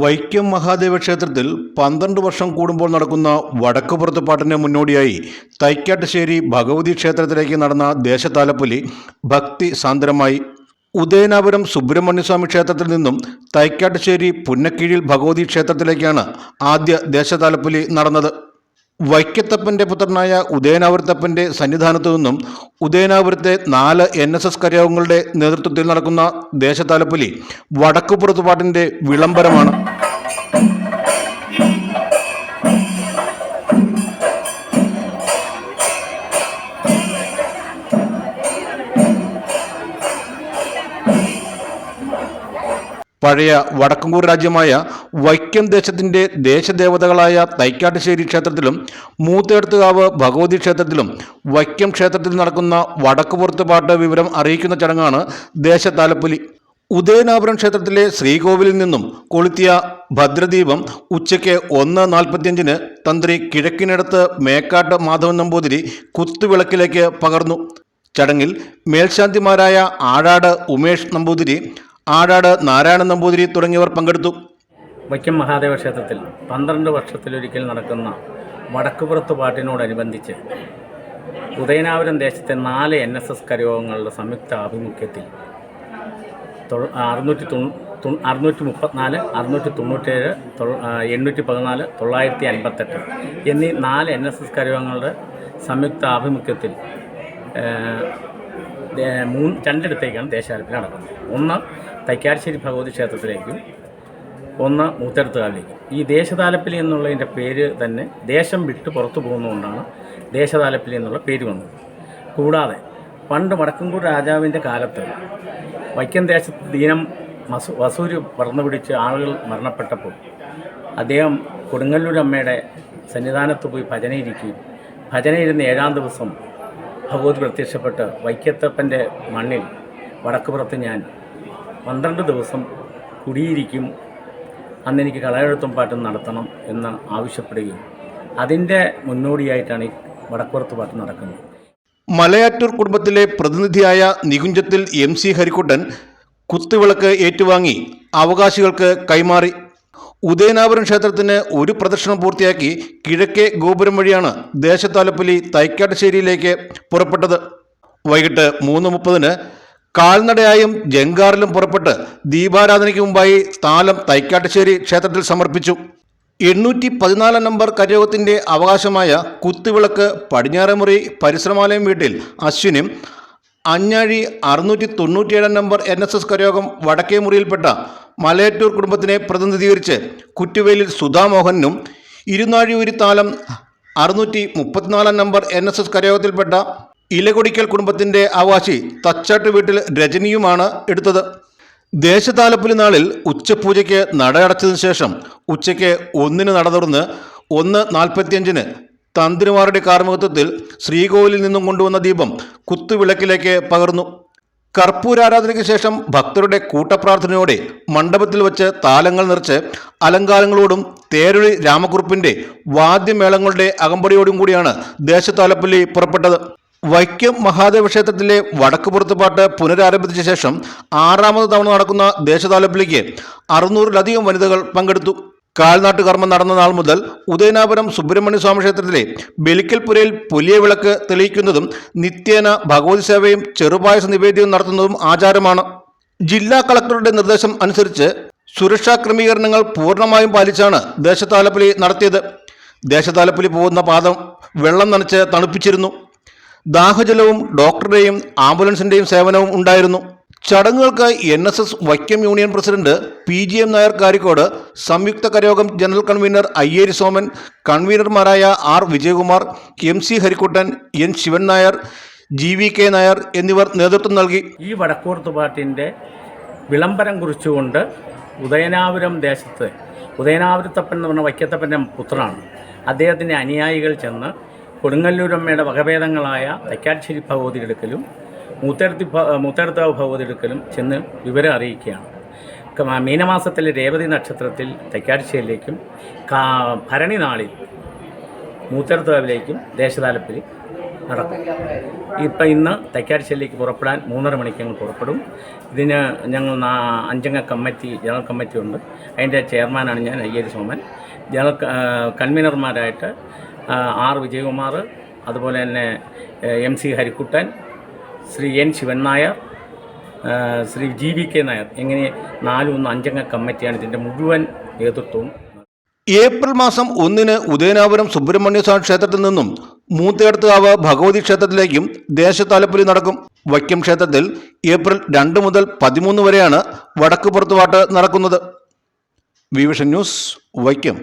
വൈക്കം മഹാദേവ ക്ഷേത്രത്തിൽ 12 വർഷം കൂടുമ്പോൾ നടക്കുന്ന വടക്കുപുറത്ത് പാട്ടിന് മുന്നോടിയായി തൈക്കാട്ടുശ്ശേരി ഭഗവതി ക്ഷേത്രത്തിലേക്ക് നടന്ന ദേശതാലപ്പൊലി ഭക്തി സാന്ദ്രമായി. ഉദയനാപുരം സുബ്രഹ്മണ്യസ്വാമി ക്ഷേത്രത്തിൽ നിന്നും തൈക്കാട്ടുശ്ശേരി പുന്നക്കീഴിൽ ഭഗവതി ക്ഷേത്രത്തിലേക്കാണ് ആദ്യ ദേശതാലപ്പൊലി നടന്നത്. വൈക്കത്തപ്പൻ്റെ പുത്രനായ ഉദയനാപുരത്തപ്പൻ്റെ സന്നിധാനത്തു നിന്നും ഉദയനാപുരത്തെ 4 NSS കരയോഗങ്ങളുടെ നേതൃത്വത്തിൽ നടക്കുന്ന ദേശതാലപ്പൊലി വടക്കുപുറത്തുപാട്ടിൻ്റെ വിളംബരമാണ്. പഴയ വടക്കങ്കൂർ രാജ്യമായ വൈക്കം ദേശത്തിൻ്റെ ദേശദേവതകളായ തൈക്കാട്ടുശ്ശേരി ക്ഷേത്രത്തിലും മൂത്തേടത്തുകാവ് ഭഗവതി ക്ഷേത്രത്തിലും വൈക്കം ക്ഷേത്രത്തിൽ നടക്കുന്ന വടക്കുപുറത്ത് പാട്ട് വിവരം അറിയിക്കുന്ന ചടങ്ങാണ് ദേശതാലപ്പൊലി. ഉദയനാപുരം ക്ഷേത്രത്തിലെ ശ്രീകോവിലിൽ നിന്നും കൊളുത്തിയ ഭദ്രദീപം ഉച്ചയ്ക്ക് 1:45 തന്ത്രി കിഴക്കിനടുത്ത് മേക്കാട്ട് മാധവൻ നമ്പൂതിരി കുത്തുവിളക്കിലേക്ക് പകർന്നു. ചടങ്ങിൽ മേൽശാന്തിമാരായ ആഴാട് ഉമേഷ് നമ്പൂതിരി, ആഴാട് നാരായണൻ നമ്പൂതിരി തുടങ്ങിയവർ പങ്കെടുത്തു. വൈക്കം മഹാദേവ ക്ഷേത്രത്തിൽ 12 വർഷത്തിലൊരിക്കൽ നടക്കുന്ന വടക്കുപുറത്ത് പാട്ടിനോടനുബന്ധിച്ച് ഉദയനാപുരം ദേശത്തെ 4 NSS കരയോഗങ്ങളുടെ സംയുക്ത ആഭിമുഖ്യത്തിൽ 634, 697, 814, 958 എന്നീ 4 NSS കരയോഗങ്ങളുടെ സംയുക്ത ആഭിമുഖ്യത്തിൽ 2 ദേശാലപ്പൊലി നടക്കുന്നത്. ഒന്ന് തൈക്കാട്ടുശ്ശേരി ഭഗവതി ക്ഷേത്രത്തിലേക്കും ഒന്ന് മൂത്തേടത്തുകാവിലേക്കും. ഈ ദേശതാലപ്പൊലി എന്നുള്ളതിൻ്റെ പേര് തന്നെ ദേശം വിട്ട് പുറത്തു പോകുന്നതുകൊണ്ടാണ് ദേശതാലപ്പൊലി എന്നുള്ള പേര് വന്നത്. കൂടാതെ പണ്ട് വടക്കൻകൂർ രാജാവിൻ്റെ കാലത്ത് വൈക്കം ദേശത്ത് ദീനം വസൂര് പറന്നു പിടിച്ച് ആളുകൾ മരണപ്പെട്ടപ്പോൾ അദ്ദേഹം കൊടുങ്ങല്ലൂരമ്മയുടെ സന്നിധാനത്ത് പോയി ഭജനയിരിക്കുകയും ഭജനയിരുന്ന് 7-ാം ദിവസം ഭഗവതി പ്രത്യക്ഷപ്പെട്ട് വൈക്കത്തപ്പൻ്റെ മണ്ണിൽ വടക്കുപുറത്ത് ഞാൻ 12 ദിവസം കുടിയിരിക്കും, അന്നെനിക്ക് കളയെഴുത്തും പാട്ടും നടത്തണം എന്ന് ആവശ്യപ്പെടുകയും അതിൻ്റെ മുന്നോടിയായിട്ടാണ് ഈ വടക്കുപുറത്ത് പാട്ട് നടക്കുന്നത്. മലയാറ്റൂർ കുടുംബത്തിലെ പ്രതിനിധിയായ നികുഞ്ചത്തിൽ MC ഹരിക്കുട്ടൻ കുത്തുവിളക്ക് ഏറ്റുവാങ്ങി അവകാശികൾക്ക് കൈമാറി. ഉദയനാപുരം ക്ഷേത്രത്തിന് ഒരു പ്രദക്ഷിണം പൂർത്തിയാക്കി കിഴക്കേ ഗോപുരം വഴിയാണ് ദേശതാലപ്പൊലി തൈക്കാട്ടുശ്ശേരിയിലേക്ക് പുറപ്പെട്ടത്. വൈകിട്ട് 3:30 കാൽനടയായും ജങ്കാറിലും പുറപ്പെട്ട് ദീപാരാധനയ്ക്ക് മുമ്പായി താലം തൈക്കാട്ടുശ്ശേരി ക്ഷേത്രത്തിൽ സമർപ്പിച്ചു. 814 നമ്പർ കരയോഗത്തിൻ്റെ അവകാശമായ കുത്തുവിളക്ക് പടിഞ്ഞാറേമുറി പരിശ്രമാലയം വീട്ടിൽ അശ്വിനും, അഞ്ഞാഴി 697 നമ്പർ NSS കരയോഗം വടക്കേ മുറിയിൽപ്പെട്ട മലയാറ്റൂർ കുടുംബത്തിനെ പ്രതിനിധീകരിച്ച് കുറ്റുവേലിൽ സുധാമോഹനും, ഇരുന്നാഴിയൂരി താലം 634 നമ്പർ NSS കരയോഗത്തിൽപ്പെട്ട ഇലകൊടിക്കൽ കുടുംബത്തിൻ്റെ അവകാശി തച്ചാട്ട് വീട്ടിൽ രജനിയുമാണ് എടുത്തത്. ദേശതാലപ്പൊലി നാളിൽ ഉച്ചപൂജയ്ക്ക് നട അടച്ചതിനു ശേഷം ഉച്ചയ്ക്ക് 1-ന് നട തുറന്ന് 1:45 തന്ത്രിമാരുടെ കാർമ്മികത്വത്തിൽ ശ്രീകോവിലിൽ നിന്നും കൊണ്ടുവന്ന ദീപം കുത്തുവിളക്കിലേക്ക് പകർന്നു. കർപ്പൂരാരാധനയ്ക്ക് ശേഷം ഭക്തരുടെ കൂട്ടപ്രാർത്ഥനയോടെ മണ്ഡപത്തിൽ വച്ച് താലങ്ങൾ നിറച്ച് അലങ്കാരങ്ങളോടും തേരൊഴി രാമക്കുറുപ്പിൻ്റെ വാദ്യമേളങ്ങളുടെ അകമ്പടിയോടും കൂടിയാണ് ദേശതാലപ്പൊലി പുറപ്പെട്ടത്. വൈക്കം മഹാദേവ ക്ഷേത്രത്തിലെ വടക്കുപുറത്ത് പാട്ട് പുനരാരംഭിച്ച ശേഷം 6ാമത് തവണ നടക്കുന്ന ദേശതാലപ്പൊലിക്ക് 600-ലധികം വനിതകൾ പങ്കെടുത്തു. കാൽനാട്ട് കർമ്മം നടന്ന നാൾ മുതൽ ഉദയനാപുരം സുബ്രഹ്മണ്യസ്വാമി ക്ഷേത്രത്തിലെ ബലിക്കൽപുരയിൽ പുലിയ വിളക്ക് തെളിയിക്കുന്നതും നിത്യേന ഭഗവതി സേവയും ചെറുപായസ നിവേദ്യവും നടത്തുന്നതും ആചാരമാണ്. ജില്ലാ കളക്ടറുടെ നിർദ്ദേശം അനുസരിച്ച് സുരക്ഷാ ക്രമീകരണങ്ങൾ പൂർണ്ണമായും പാലിച്ചാണ് ദേശതാലപ്പൊലി നടത്തിയത്. ദേശതാലപ്പൊലി പോകുന്ന പാദം വെള്ളം നനച്ച് തണുപ്പിച്ചിരുന്നു. ദാഹജലവും ഡോക്ടറുടെയും ആംബുലൻസിൻ്റെയും സേവനവും ഉണ്ടായിരുന്നു. ചടങ്ങുകൾക്ക് NSS Vaikom union president PGM Nair Karikode, സംയുക്ത കരയോഗം ജനറൽ കൺവീനർ അയ്യേരി സോമൻ, കൺവീനർമാരായ R Vijayakumar, MC Harikuttan, N Shivan Nair, GVK Nair എന്നിവർ നേതൃത്വം നൽകി. ഈ വടക്കുപുറത്ത് പാട്ടിൻ്റെ വിളംബരം കുറിച്ചുകൊണ്ട് ഉദയനാപുരം ദേശത്ത് ഉദയനാപുരത്തപ്പൻ എന്ന് പറഞ്ഞ വൈക്കത്തപ്പൻ്റെ പുത്രനാണ്. അദ്ദേഹത്തിൻ്റെ അനുയായികൾ ചെന്ന് കൊടുങ്ങല്ലൂരമ്മയുടെ വകഭേദങ്ങളായ തൈക്കാട്ടുശ്ശേരി ഭഗവതി എടുക്കലും മൂത്തേടത്തുകാവ് ഭഗവതി എടുക്കലും ചെന്ന് വിവരം അറിയിക്കുകയാണ്. മീനമാസത്തിലെ രേവതി നക്ഷത്രത്തിൽ തൈക്കാട്ടുശ്ശേരിയിലേക്കും ഭരണി നാളിൽ മൂത്തേടത്തുകാവിലേക്കും ദേശതാലപ്പൊലി നടക്കും. ഇന്ന് തൈക്കാട്ടുശ്ശേരിയിലേക്ക് പുറപ്പെടാൻ 3:30 മണിക്ക് ഞങ്ങൾ പുറപ്പെടും. ഇതിന് ഞങ്ങൾ 5 കമ്മിറ്റി, ജനറൽ കമ്മിറ്റി ഉണ്ട്. അതിൻ്റെ ചെയർമാനാണ് ഞാൻ, അയ്യരി സോമൻ. ജനറൽ കൺവീനർമാരായിട്ട് ആർ വിജയകുമാർ, അതുപോലെ തന്നെ MC Harikuttan, Shri N Shivan Nair, Shri GVK Nair, ഇങ്ങനെ 5 കമ്മിറ്റിയാണ് ഇതിൻ്റെ മുഴുവൻ നേതൃത്വവും. ഏപ്രിൽ മാസം 1 ഉദയനാപുരം സുബ്രഹ്മണ്യ സ്വാമി ക്ഷേത്രത്തിൽ നിന്നും മൂത്തേടത്തുകാവ് ഭഗവതി ക്ഷേത്രത്തിലേക്കും ദേശത്താലപ്പൊലി നടക്കും. വൈക്കം ക്ഷേത്രത്തിൽ ഏപ്രിൽ 2 മുതൽ 13 വരെയാണ് വടക്ക് പുറത്തുപാട്ട് നടക്കുന്നത്. Vision news, Vaikom.